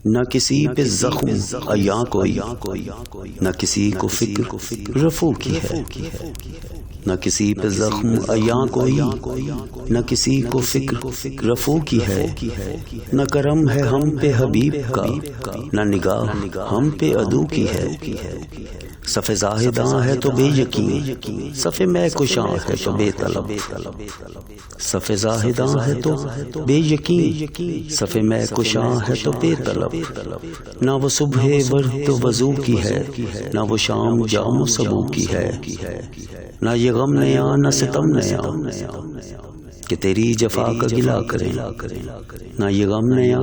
نہ کسی پہ زخم عیاں کوئی، نہ کسی کو فکر رفو کی ہے، نہ کسی پہ زخم عیاں کوئی، نہ کسی کو فکر رفو کی ہے، نہ کرم ہے ہم پہ حبیب کا، نہ نگاہ ہم پہ عدو کی ہے۔ صف زاہداں ہے تو بے یقین، صف میں کشاں ہے تو بے طلب، صف زاہداں ہے تو بے یقین، صف میں کشاں ہے تو بے طلب۔ نہ وہ صبح ورد و وضو کی ہے، نہ وہ شام جام و سبو کی ہے، نہ یہ غم نیا نہ ستم نیا کہ تیری جفا کا گلہ کریں، نہ یہ غم نیا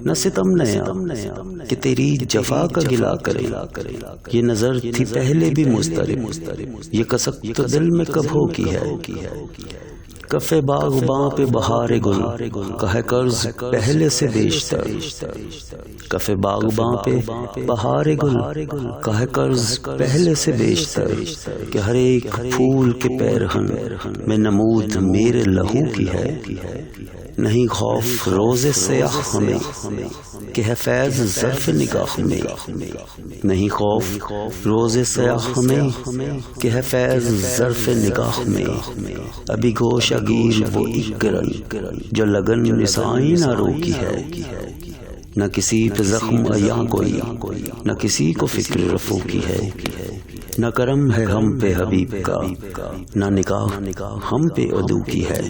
نہ ستم نیا کہ تیری جفا کا گلہ کریں۔ یہ نظر تھی پہلے بھی مضطرب، یہ کسک تو دل میں کب ہو کی ہے۔ کف باغباں پہ بہار گل کا ہے قرض پہلے سے بیشتر، کف باغباں پہ بہار گل کا ہے قرض پہلے سے بیشتر کہ ہر ایک پھول کے پیرہن میں نمود میرے لہو کی ہے۔ نہیں خوف روز سیاہ ہمیں کہ ہے فیض ظرف نگاہ میں، نہیں خوف روز سیاہ ہمیں کہ ہے فیض ظرف نگاہ میں۔ ابھی گوش اگیر وہ ایک گرل جو لگن نسائی نہ روکی ہے، نہ کسی پہ زخم عیاں کوئی، نہ کسی کو فکر رفو کی ہے۔ نہ کرم ہے ہم پہ حبیب کا، نہ نگاہ ہم پہ عدو کی ہے۔